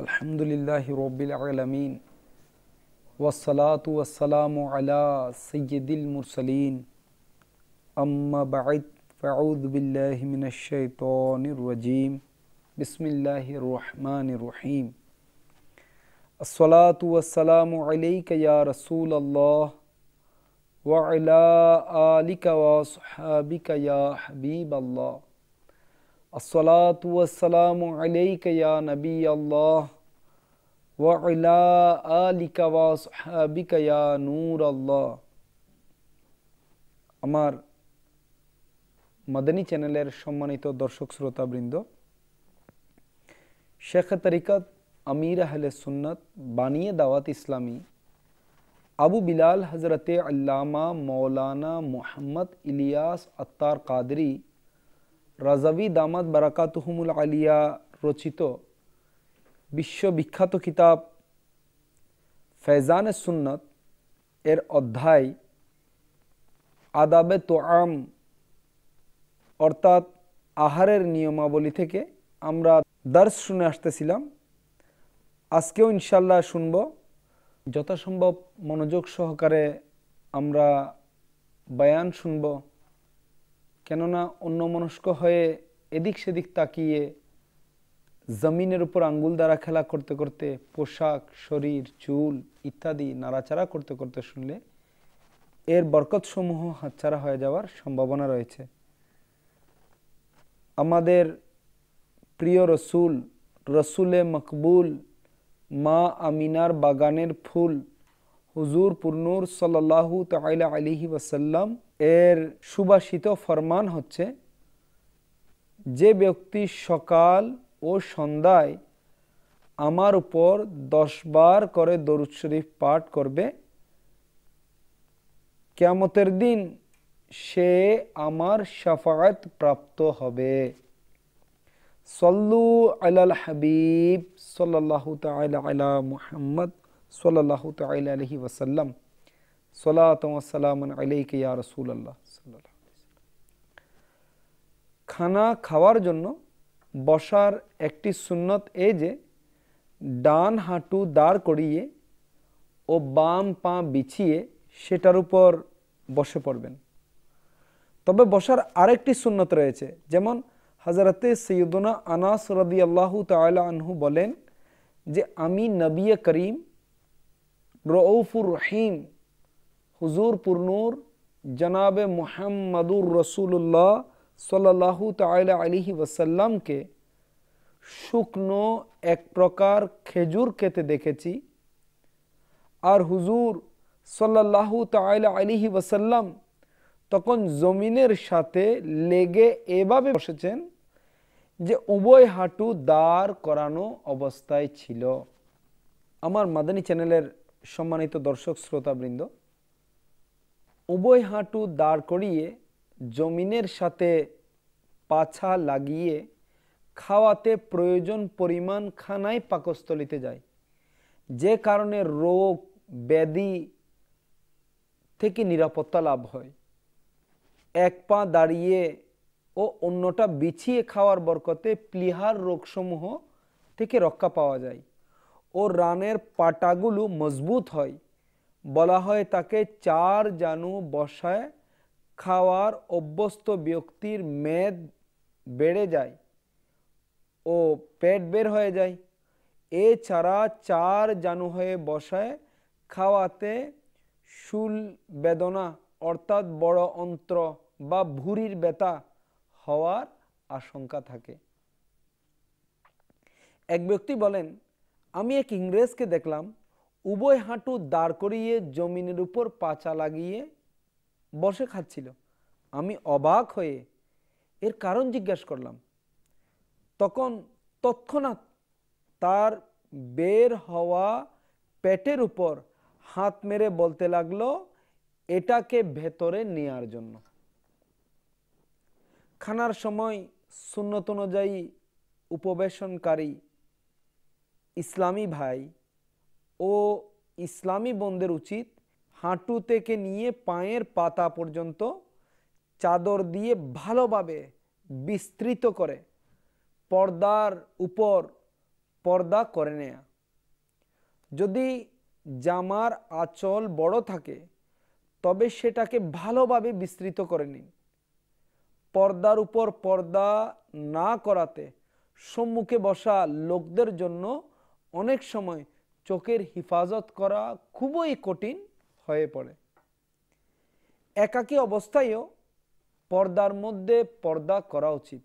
अल्हम्दुलिल्लाहि रब्बिल आलमीन वस्सलातु वस्सलामु अला सय्यिदिल मुरसलीन अम्मा बअद फ़अऊज़ु बिल्लाहि मिनश शैतानिर रजीम बिस्मिल्लाहिर रहमानिर रहीम अस्सलातु वस्सलामु अलैका या रसूलल्लाह व अला आलिका व अस्हाबिका या हबीबल्लाह अस्सलातु वस्सलामु अलैका या नबी अल्लाह व अला आलिका व अस्हाबिका या नूर अल्लाह। আমার মাদানী চ্যানেলের সম্মানিত দর্শক শ্রোতাবৃন্দ, শেখ তরিকত আমির আহলে সুন্নত বানিয়ে দাওয়াত ইসলামী আবু বিলাল হজরতে আল্লামা মৌলানা মুহাম্মদ ইলিয়াস আত্তার কাদরি রাজাভি দামাত বারাকাতুহুমুল আলিয়া রচিত বিশ্ববিখ্যাত কিতাব ফেজান সুন্নত এর অধ্যায় আদাবে তোআম অর্থাৎ আহারের নিয়মাবলী থেকে আমরা দর্স শুনে আসতেছিলাম। আজকেও ইনশাল্লাহ শুনব। যথাসম্ভব মনোযোগ সহকারে আমরা বয়ান শুনব, কেননা অন্যমনস্ক হয়ে এদিক সেদিক তাকিয়ে জমিনের উপর আঙ্গুল দ্বারা খেলা করতে করতে পোশাক, শরীর, চুল ইত্যাদি নাড়াচাড়া করতে করতে শুনলে এর বরকতসমূহ হাতছাড়া হয়ে যাওয়ার সম্ভাবনা রয়েছে। আমাদের প্রিয় রসুল, রসুলে মকবুল, মা আমিনার বাগানের ফুল হুজুর পুরনুর সাল্লাল্লাহু তাআলা আলাইহি ওয়াসাল্লাম এর সুভাষিত ফরমান হচ্ছে, যে ব্যক্তি সকাল ও সন্ধ্যায় আমার উপর 10 বার করে দরুদ শরীফ পাঠ করবে, কিয়ামতের দিন সে আমার শাফাআত প্রাপ্ত হবে। সল্লু আলাল হাবিব সাল্লাল্লাহু তাআলা আলা মুহাম্মদ সাল্লাল্লাহু তাআলা আলাইহি ওয়াসাল্লাম সালাতু ওয়া সালামুন আলাইকা ইয়া রাসূলুল্লাহ সাল্লাল্লাহু আলাইহি ওয়াসাল্লাম। খানা খাওয়ার জন্য বসার একটি সুন্নত এই যে ডান হাঁটু দাঁড় করিয়ে ও বাম পা বিছিয়ে সেটার উপর বসে পড়বেন। তবে বসার আরেকটি সুন্নত রয়েছে, যেমন হযরতে সৈয়দনা আনাস রাদিয়াল্লাহু তাআলা আনহু বলেন যে আমি নবী করিম রউফুর রহিম হুজুর পুরনুর জনাবে মুহাম্মদুর রাসূলুল্লাহ সাল্লাল্লাহু তাআলা আলাইহি ওয়াসাল্লামকে শুকনো এক প্রকার খেজুর খেতে দেখেছি, আর হুজুর সাল্লাল্লাহু তাআলা আলাইহি ওয়াসাল্লাম তখন জমিনের সাথে লেগে এভাবে বসেছেন যে উভয় হাঁটু দাঁড় করানো অবস্থায় ছিল। আমার মাদানী চ্যানেলের সম্মানিত দর্শক শ্রোতাবৃন্দ, উভয় হাঁটু দাঁড় করিয়ে জমিনের সাথে পাছা লাগিয়ে খাওয়াতে প্রয়োজন পরিমাণ খানাই পাকস্থলিতে যায়, যে কারণে রোগ ব্যাধি থেকে নিরাপত্তা লাভ হয়। এক পা দাঁড়িয়ে ও অন্যটা বিছিয়ে খাওয়ার বরকতে প্লিহার রোগসমূহ থেকে রক্ষা পাওয়া যায় ও রানের পাটাগুলো মজবুত হয়। বলা হয় তাকে 4 জানু বসায় খাওয়ার অভ্যস্ত ব্যক্তির মেদ বেড়ে যায় ও পেট বের হয়ে যায়। এছাড়া 4 জানু হয়ে বসায় খাওয়াতে শুল বেদনা অর্থাৎ বড় অন্ত্র বা ভুঁড়ির ব্যথা হওয়ার আশঙ্কা থাকে। এক ব্যক্তি বলেন, আমি এক ইংরেজকে দেখলাম উভয় হাঁটু দাঁড় করিয়ে জমিনের উপর পাছা লাগিয়ে বসে খাচ্ছিল। আমি অবাক হয়ে এর কারণ জিজ্ঞাসা করলাম। তৎক্ষণাৎ তার বের হওয়া পেটের উপর হাত মেরে বলতে লাগলো, এটাকে ভেতরে নেয়ার জন্য। খানার সময় সুন্নত অনুযায়ী উপবেশনকারী ইসলামী ভাই ও ইসলামী বোনদের উচিত হাঁটু থেকে নিয়ে পায়ের পাতা পর্যন্ত চাদর দিয়ে ভালোভাবে বিস্তৃত করে পর্দার উপর পর্দা করে নেয়া। যদি জামার আঁচল বড় থাকে তবে সেটাকে ভালোভাবে বিস্তৃত করে নিন। পর্দার উপর পর্দা না করাতে সম্মুখে বসা লোকদের জন্য অনেক সময় চোখের হিফাজত করা খুবই কঠিন হয়ে পড়ে। একাকী অবস্থায়ও পর্দার মধ্যে পর্দা করা উচিত,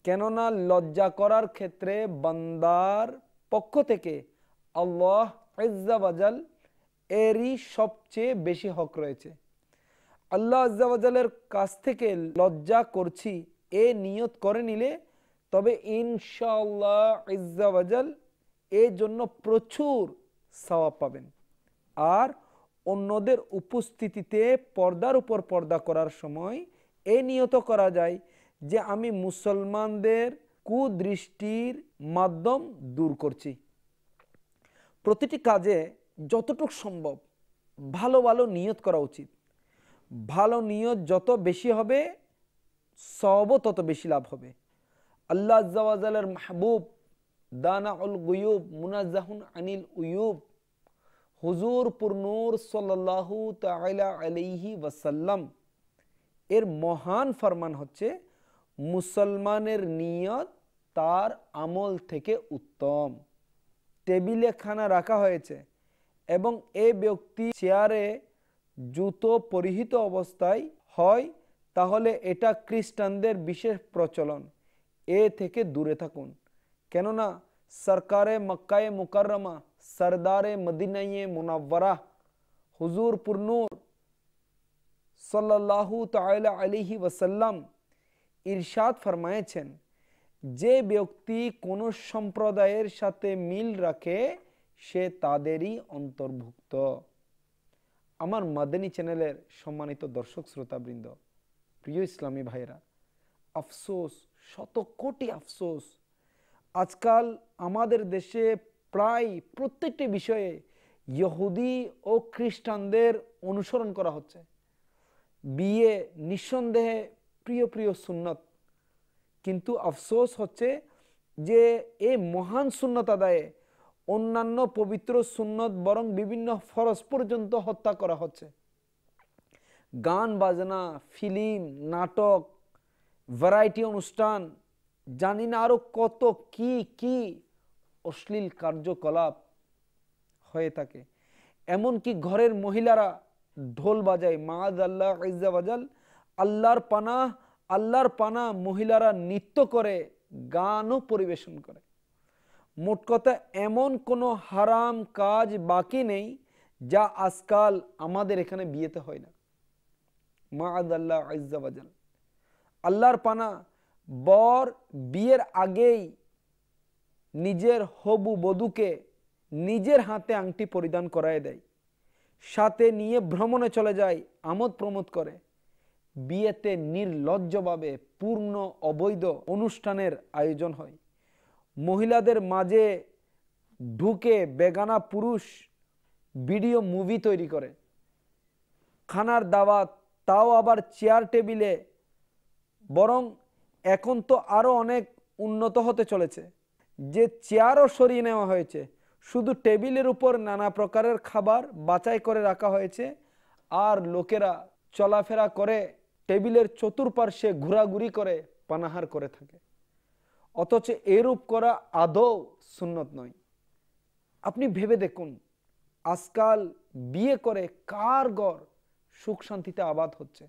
কেননা লজ্জা করার ক্ষেত্রে বান্দার পক্ষ থেকে আল্লাহ আজ্জা ওয়াজাল এরই সবচেয়ে বেশি হক রয়েছে। আল্লাহ আজ্জা ওয়াজালের কাছ থেকে লজ্জা করছি এ নিয়ত করে নিলে তবে ইনশাআল্লাহ আজ্জা ওয়াজাল এর জন্য প্রচুর সওয়াব পাবেন। আর অন্যদের উপস্থিতিতে পর্দার উপর পর্দা করার সময় এ নিয়ত করা যায় যে আমি মুসলমানদের কুদৃষ্টির মাধ্যম দূর করছি। প্রতিটি কাজে যতটুকু সম্ভব ভালো ভালো নিয়ত করা উচিত। ভালো নিয়ত যত বেশি হবে সওয়াবও তত বেশি লাভ হবে। আল্লাহ আজ্জা ওয়াজালের মাহবুব দানাউল গুয়ুব মুনাজ্জাহুন আনিল উয়ুব হুজুর পুরনূর সাল্লাল্লাহু তাআলা আলাইহি ওয়াসাল্লাম এর মহান ফরমান হচ্ছে, মুসলমানের নিয়ত তার আমল থেকে উত্তম। টেবিলে খানা রাখা হয়েছে এবং এ ব্যক্তি চেয়ারে জুতো পরিহিত অবস্থায় হয়, তাহলে এটা খ্রিস্টানদের বিশেষ প্রচলন, এ থেকে দূরে থাকুন। কেননা সরকারে মক্কায়ে মুকাররমা সরদারে মদিনায়ে মুনাওয়ারা হুজুর পুরনূর সাল্লাল্লাহু তাআলা আলাইহি ওয়াসাল্লাম ইরশাদ ফরমায়েছেন, যে ব্যক্তি কোন সম্প্রদায়ের সাথে মিল রাখে সে তাদেরই অন্তর্ভুক্ত। আমার মাদানী চ্যানেলের সম্মানিত দর্শক শ্রোতাবৃন্দ, প্রিয় ইসলামী ভাইরা, আফসোস, শত কোটি আফসোস, আজকাল আমাদের দেশে প্রায় প্রত্যেকটি বিষয়ে ইহুদি ও খ্রিস্টানদের অনুসরণ করা হচ্ছে। বিয়ে নিঃসন্দেহে প্রিয় প্রিয় সুন্নত, কিন্তু আফসোস হচ্ছে যে এই মহান সুন্নত আদায়ে অন্যান্য পবিত্র সুন্নত বরং বিভিন্ন ফরজ পর্যন্ত হত্যা করা হচ্ছে। গান বাজনা, ফিল্ম, নাটক, ভ্যারাইটি অনুষ্ঠান, জানি না আরো কত কি কি অশ্লীল কার্যকলাপ হয়ে থাকে। এমনকি ঘরের মহিলারা ঢোল বাজায়, মাআযাল্লাহ আজ্জা ওয়াজাল, আল্লাহর পানা মহিলারা নৃত্য করে, গানও পরিবেশন করে। মোট কথা এমন কোনো হারাম কাজ বাকি নেই যা আজকাল আমাদের এখানে বিয়েতে হয় না। মাআযাল্লাহ আজ্জা ওয়াজাল, আল্লাহর পানা, বর বিয়ের আগেই নিজের হবু বধূকে নিজের হাতে আংটি পরিধান করায় দেয়, সাথে নিয়ে ভ্রমণে চলে যায়, আমোদ প্রমোদ করে। বিয়েতে নির্লজ্জভাবে পূর্ণ অবৈধ অনুষ্ঠানের আয়োজন হয়। মহিলাদের মাঝে ঢুকে বেগানা পুরুষ ভিডিও মুভি তৈরি করে। খানার দাওয়াত, তাও আবার চেয়ার টেবিলে, বরং এখন তো আরো অনেক উন্নত হতে চলেছে যে চেয়ারও সরিয়ে নেওয়া হয়েছে, শুধু টেবিলের উপর নানা প্রকারের খাবার বাছাই করে রাখা হয়েছে, আর লোকেরা চলাফেরা করে টেবিলের চতুর্পার্শ্বে ঘোরাঘুরি করে পানাহার করে থাকে। অথচ এরূপ করা আদৌ সুন্নত নয়। আপনি ভেবে দেখুন, আজকাল বিয়ে করে কার ঘর সুখ শান্তিতে আবাদ হচ্ছে?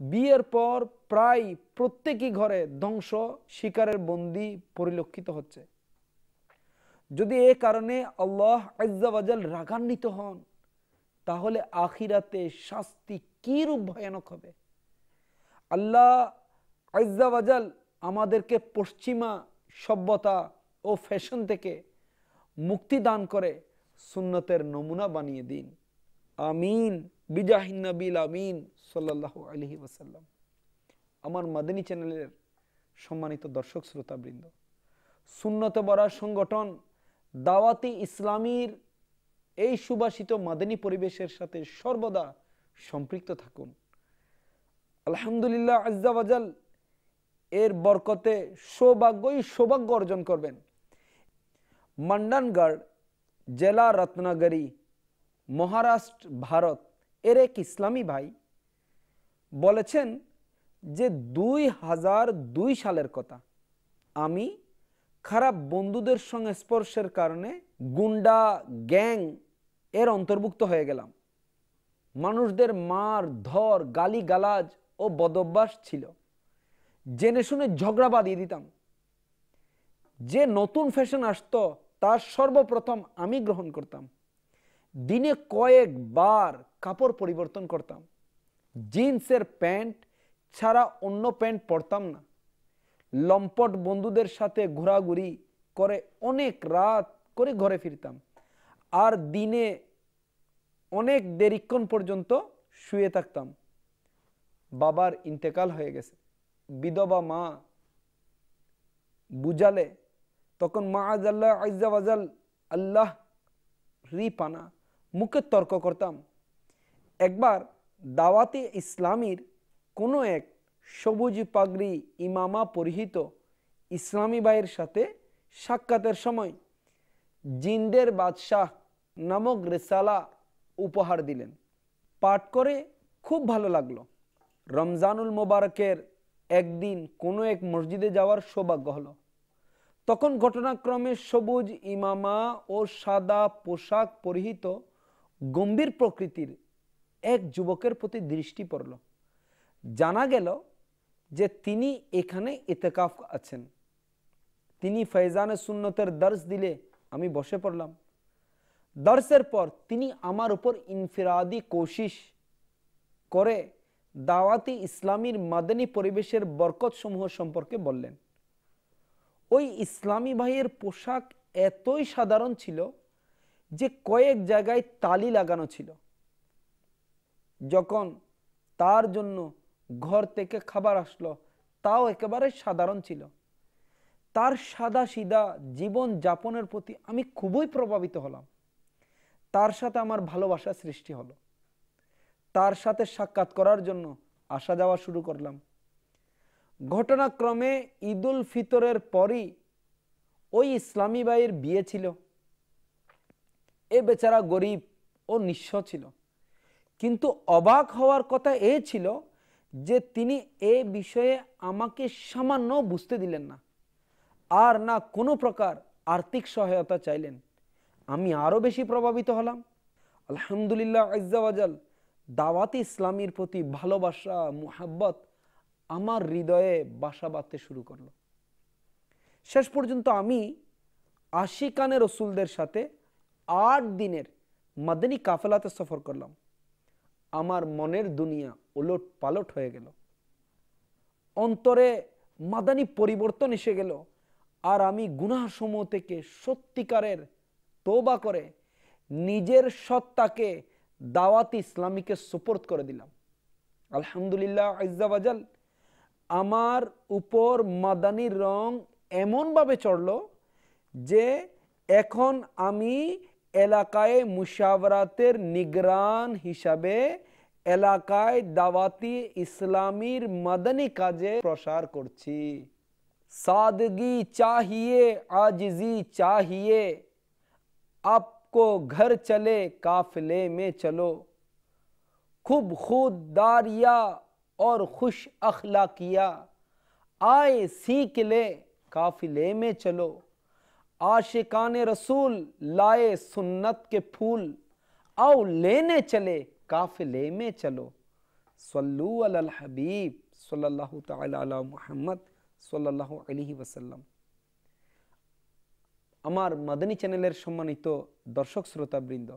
বিয়ের পর প্রায় প্রত্যেকই ঘরে ধ্বংস শিকারের বন্দী পরিলক্ষিত হচ্ছে। যদি এ কারণে আল্লাহ আজ্জা ওয়াজাল রাগান্বিত হন, তাহলে আখিরাতে শাস্তি কি রূপ ভয়ানক হবে। আল্লাহ আজ্জা ওয়াজাল আমাদেরকে পশ্চিমা সভ্যতা ও ফ্যাশন থেকে মুক্তি দান করে সুন্নতের নমুনা বানিয়ে দিন। আমিন বিজাহিন নবিল আমিন সাল্লাল্লাহু আলাইহি ওয়াসাল্লাম। আমার মাদানী চ্যানেলের সম্মানিত দর্শক শ্রোতাবৃন্দ, সুন্নতে বরা সংগঠন দাওয়াতি ইসলামীর এই সুবাসিত মাদানী পরিবেশের সাথে সর্বদা সম্পৃক্ত থাকুন। আলহামদুলিল্লাহ আজ্জা ওয়াজাল এর বরকতে সৌভাগ্য অর্জন করবেন। मंडनगढ़ জেলা রত্নাগিরি, মহারাষ্ট্র, ভারত এর এক ইসলামী ভাই বলেছেন যে 2002 সালের কথা, আমি খারাপ বন্ধুদের সঙ্গে স্পর্শের কারণে গুন্ডা গ্যাং এর অন্তর্ভুক্ত হয়ে গেলাম। মানুষদের মার ধর গালিগালাজ ও বদভ্যাস ছিল, জেনে শুনে ঝগড়া বাঁধিয়ে দিতাম। যে নতুন ফ্যাশন আসতো তার সর্বপ্রথম আমি গ্রহণ করতাম। দিনে কয়েকবার কাপড় পরিবর্তন করতাম। জিন্সের প্যান্ট ছাড়া অন্য প্যান্ট পরতাম না। লম্পট বন্ধুদের সাথে ঘোরাঘুরি করে অনেক রাত করে ঘরে ফিরতাম, আর দিনে অনেক দেরিক্ষণ পর্যন্ত শুয়ে থাকতাম। বাবার ইন্তেকাল হয়ে গেছে। বিধবা মা বুঝালে তখন মাআযাল্লাহ আযজা ওয়াজাল আল্লাহ রিপানা মুখে তর্ক করতাম। একবার দাওয়াতে ইসলামীর কোনো এক সবুজ পাগড়ি ইমামা পরিহিত ইসলামী ভাইয়ের সাথে সাক্ষাতের সময় জিন্দের বাদশাহ নামক রিসালা উপহার দিলেন। পাঠ করে খুব ভালো লাগলো। রমজানুল মোবারকের একদিন কোনো এক মসজিদে যাওয়ার সৌভাগ্য হলো। তখন ঘটনাক্রমে সবুজ ইমামা ও সাদা পোশাক পরিহিত গম্ভীর প্রকৃতির এক যুবকের প্রতি দৃষ্টি পড়ল। জানা গেল যে তিনি এখানে ইতিকাফ আছেন। তিনি ফয়জানে সুন্নতের দর্শ দিলে আমি বসে পড়লাম। দর্শের পর তিনি আমার উপর ইনফিরাদি কোশিশ করে দাওয়াতি ইসলামীর মাদানী পরিবেশের বরকত সমূহ সম্পর্কে বললেন। ওই ইসলামী ভাইয়ের পোশাক এতই সাধারণ ছিল যে কয়েক জায়গায় তালি লাগানো ছিল। যখন তার জন্য ঘর থেকে খাবার আসলো তাও একেবারে সাধারণ ছিল। তার সাদা সিধা জীবন যাপনের প্রতি আমি খুবই প্রভাবিত হলাম। তার সাথে আমার ভালোবাসা সৃষ্টি হলো। তার সাথে সাক্ষাৎ করার জন্য আসা যাওয়া শুরু করলাম। ঘটনাক্রমে ঈদুল ফিতরের পরই ওই ইসলামী ভাইয়ের বিয়ে ছিল। এ বেচারা গরিব ও নিঃস্ব ছিল, কিন্তু অবাক হওয়ার কথা এ ছিল যে তিনি এ বিষয়ে আমাকে সামান্য বুঝতে দিলেন না, আর না কোনো প্রকার আর্থিক সহায়তা চাইলেন। আমি আরও বেশি প্রভাবিত হলাম। আলহামদুলিল্লাহ আযজা ওয়াজাল দাওয়াতে ইসলামীর প্রতি ভালোবাসা মুহাব্বত আমার হৃদয়ে বাসা বাঁধতে শুরু করলো। শেষ পর্যন্ত আমি আশিকানে রসুলদের সাথে 8 দিনের মাদানী কাফেলাতে সফর করলাম। আমার মনের দুনিয়া ওলট পালট হয়ে গেল। অন্তরে মাদানী পরিবর্তন এসে গেল, আর আমি গুনাহসমূহ থেকে সত্যিকারের তওবা করে নিজের সত্তাকে দাওয়াত ইসলামীকে সুপর্দ করে দিলাম। আলহামদুলিল্লাহ আযজা ওয়াজাল আমার উপর মাদানীর রং এমনভাবে চড়ল যে এখন আমি এলাকায় মুশাওয়ারাতের নিগরান হিসাবে এলাকায় দাওয়াতি ইসলামীর মাদানী কাজে প্রসার করছি। सादगी चाहिए, आजिजी चाहिए, आपको घर चले काफिले में चलो, खूब खुददारिया और खुश अखलाकिया, आए सीख ले काफिले में चलो, आशिकाने रसूल लाए सुन्नत के फूल, आओ लेने चले काफिले में चलो, सल्लू अलल हबीब सल्लल्लाहु ताला अला मुहम्मद সাল্লাল্লাহু আলাইহি ওয়াসাল্লাম। আমার মাদানী চ্যানেলের সম্মানিত দর্শক শ্রোতাবৃন্দ,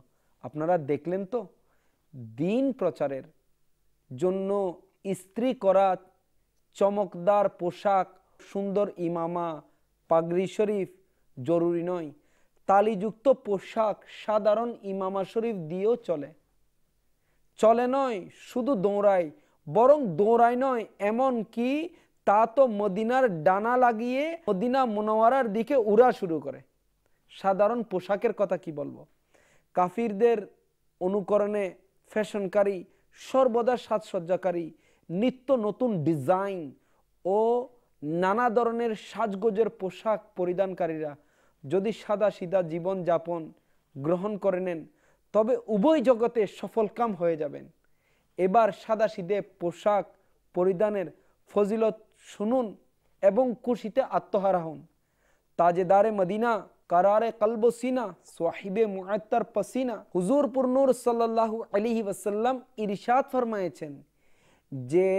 আপনারা দেখলেন তো দিন প্রচারের জন্য ইস্ত্রি করা চমকদার পোশাক, সুন্দর ইমামা, পাগড়ি শরীফ জরুরি নয়। তালিযুক্ত পোশাক সাধারণ ইমামা শরীফ দিয়েও চলে নয় শুধু দৌড়ায়, বরং দৌড়ায় নয়, এমন কি তা তো মদিনার ডানা লাগিয়ে মদিনা মুনাওয়ারার দিকে উড়া শুরু করে। সাধারণ পোশাকের কথা কি বলবো। কাফিরদের অনুকরণে ফ্যাশনকারী, সর্বদা সাজসজ্জাকারী, নিত্য নতুন ডিজাইন ও নানা ধরনের সাজগোজের পোশাক পরিধানকারীরা যদি সাদা সিধা জীবন যাপন গ্রহণ করে নেন তবে উভয় জগতে সফলকাম হয়ে যাবেন। এবার সাদা সিধে পোশাক পরিধানের ফজিলত শুনুন এবং খুশিতে আত্মহারা হন। তাজেদারে মদিনা, কারারে কলব সিনা, সাহিবে মুআত্তার পসিনা হুজুর পুরনূর সাল্লাল্লাহু আলাইহি ওয়াসাল্লাম ইরশাদ ফরমায়েছেন যে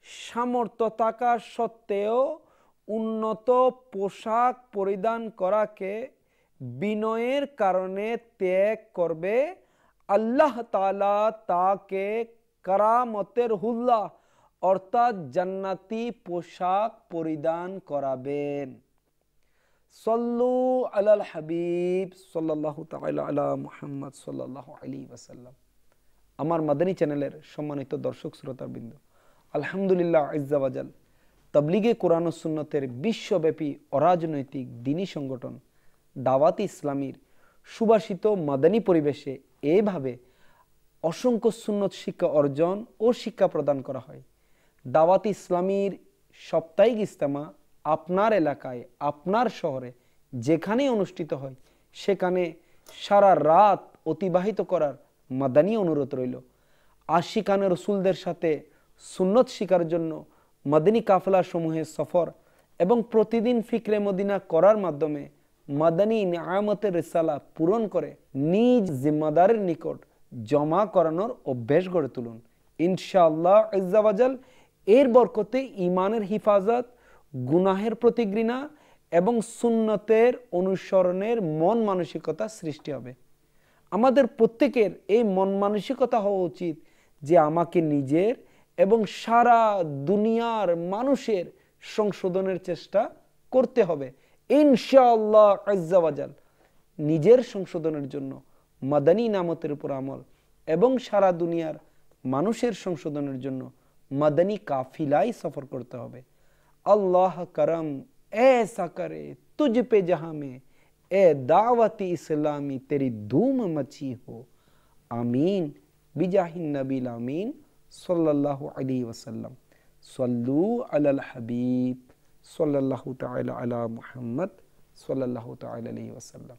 সামর্থ্য থাকা সত্ত্বেও উন্নত পোশাক পরিধান করাকে বিনয়ের কারণে ত্যাগ করবে, আল্লাহ তাআলা তাকে কারামতের হুল্লা অর্থাৎ জান্নাতি পোশাক পরিধান করাবেন। সল্লু আলাল হাবিব সাল্লাল্লাহু তাআলা আলা মুহাম্মদ সাল্লাল্লাহু আলাইহি ওয়াসাল্লাম। আমার মাদানী চ্যানেলের সম্মানিত দর্শক শ্রোতাবৃন্দ, আলহামদুলিল্লাহ আজ্জা ওয়াজাল তাবলীগে কোরআন ও সুন্নতের বিশ্বব্যাপী অরাজনৈতিক দ্বীনী সংগঠন দাওয়াত ইসলামীর সুবাসিত মাদানী পরিবেশে এভাবে অসংখ্য সুন্নত শিক্ষা অর্জন ও শিক্ষা প্রদান করা হয়। দাওয়াত ইসলামীর সাপ্তাহিক ইজতেমা আপনার এলাকায়, আপনার শহরে যেখানেই অনুষ্ঠিত হয় সেখানে সারা রাত অতিবাহিত করার মাদানী অনুরোধ রইল। আশিকানে রসুলদের সাথে সুন্নত শিকার জন্য মাদানী কাফেলা সমূহে সফর এবং প্রতিদিন ফিকরে মদিনা করার মাধ্যমে মাদানী নিয়ামতের রিসালা পূরণ করে নিজ জিম্মাদারের নিকট জমা করানোর অভ্যেস গড়ে তুলুন। ইনশাআল্লাহ আজ্জা ওয়াজাল এর বরকতে ঈমানের হিফাজত, গুনাহের প্রতি ঘৃণা এবং সুন্নতের অনুসরণের মন মানসিকতা সৃষ্টি হবে। আমাদের প্রত্যেকের এই মন মানসিকতা হওয়া উচিত যে আমাকে নিজের এবং সারা দুনিয়ার মানুষের সংশোধনের চেষ্টা করতে হবে ইনশাআল্লাহ আজ্জা ওয়াজাল। নিজের সংশোধনের জন্য মাদানী নামতের উপর আমল এবং সারা দুনিয়ার মানুষের সংশোধনের জন্য মাদানী কাফিলাই সফর করতে হবে। अल्लाह करम ऐसा करे तुझ पे जहां में ए दावती इस्लामी तेरी धूम मची हो। आमीन बिजाहिन नबील आमीन सल्लल्लाहु अलैहि वसल्लम। सल्लू अलल हबीब सल्लल्लाहु तआला अला मुहम्मद सल्लल्लाहु तआला अलैहि वसल्लम।